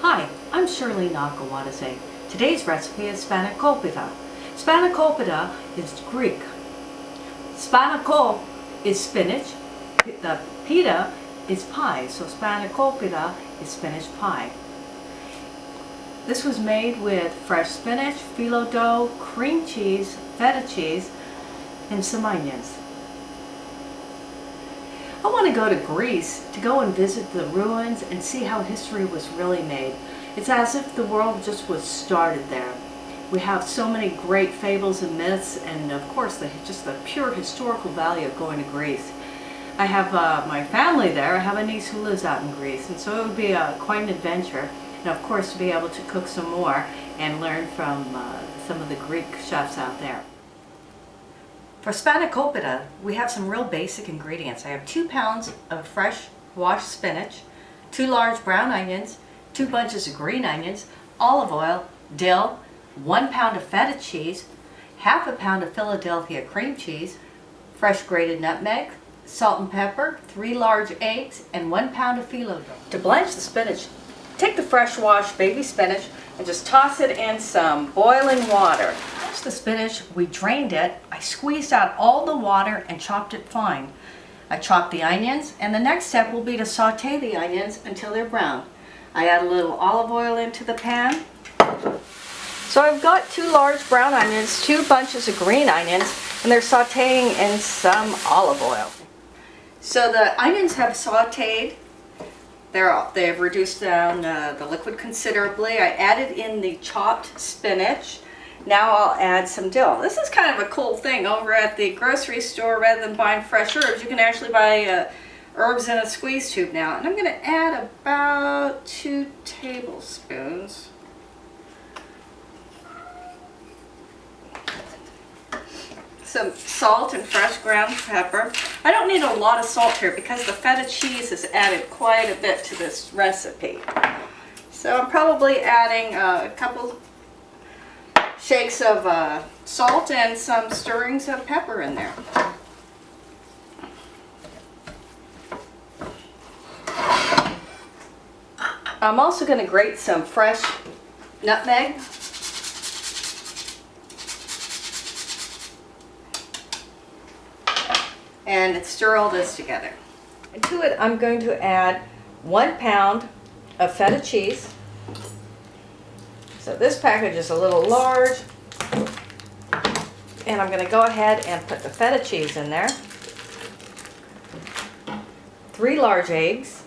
Hi, I'm Shirley Nakawatase. Today's recipe is Spanakopita. Spanakopita is Greek. Spanako is spinach. The pita is pie, so Spanakopita is spinach pie. This was made with fresh spinach, phyllo dough, cream cheese, feta cheese, and some onions. I want to go to Greece to go and visit the ruins and see how history was really made. It's as if the world just was started there. We have so many great fables and myths, and of course just the pure historical value of going to Greece. I have my family there. I have a niece who lives out in Greece, and so it would be quite an adventure. And of course to be able to cook some more and learn from some of the Greek chefs out there. For Spanakopita, we have some real basic ingredients. I have 2 pounds of fresh washed spinach, 2 large brown onions, 2 bunches of green onions, olive oil, dill, 1 pound of feta cheese, half a pound of Philadelphia cream cheese, fresh grated nutmeg, salt and pepper, 3 large eggs, and 1 pound of phyllo dough. To blanch the spinach, take the fresh washed baby spinach and just toss it in some boiling water. The spinach, we drained it, I squeezed out all the water and chopped it fine. I chopped the onions, and the next step will be to saute the onions until they're brown. I add a little olive oil into the pan. So I've got 2 large brown onions, 2 bunches of green onions, and they're sauteing in some olive oil. So the onions have sauteed. They've reduced down the liquid considerably. I added in the chopped spinach. Now I'll add some dill. This is kind of a cool thing. Over at the grocery store, rather than buying fresh herbs, you can actually buy herbs in a squeeze tube now. And I'm going to add about 2 tablespoons. Some salt and fresh ground pepper. I don't need a lot of salt here because the feta cheese has added quite a bit to this recipe. So I'm probably adding a couple shakes of salt and some stirrings of pepper in there. I'm also going to grate some fresh nutmeg. And stir all this together. And to it I'm going to add 1 pound of feta cheese. So this package is a little large, and I'm going to go ahead and put the feta cheese in there, 3 large eggs,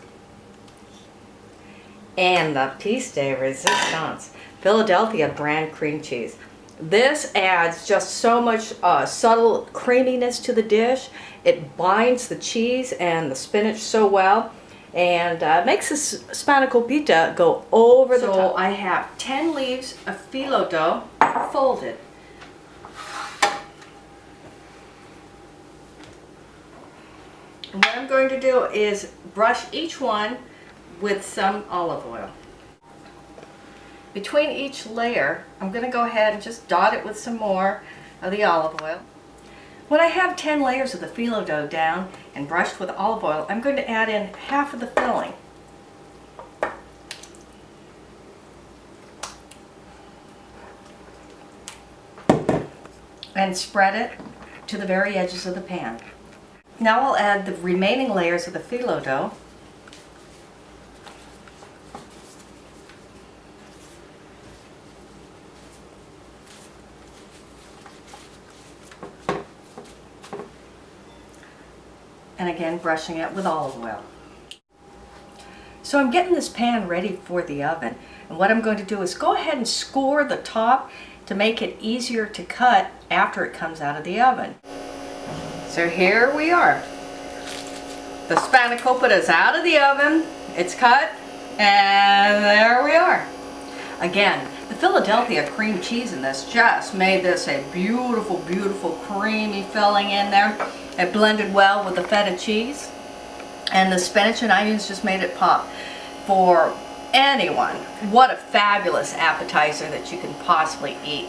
and the piece de resistance, Philadelphia brand cream cheese. This adds just so much subtle creaminess to the dish. It binds the cheese and the spinach so well, and makes this Spanakopita go over the top. So I have 10 leaves of phyllo dough folded. And what I'm going to do is brush each one with some olive oil. Between each layer, I'm going to go ahead and just dot it with some more of the olive oil. When I have 10 layers of the phyllo dough down and brushed with olive oil, I'm going to add in half of the filling. And spread it to the very edges of the pan. Now I'll add the remaining layers of the phyllo dough. And again brushing it with olive oil. So I'm getting this pan ready for the oven, and what I'm going to do is go ahead and score the top to make it easier to cut after it comes out of the oven. So here we are. The Spanakopita is out of the oven, it's cut, and there we are. Again, the Philadelphia cream cheese in this just made this a beautiful, beautiful creamy filling in there. It blended well with the feta cheese, and the spinach and onions just made it pop. For anyone, what a fabulous appetizer that you can possibly eat.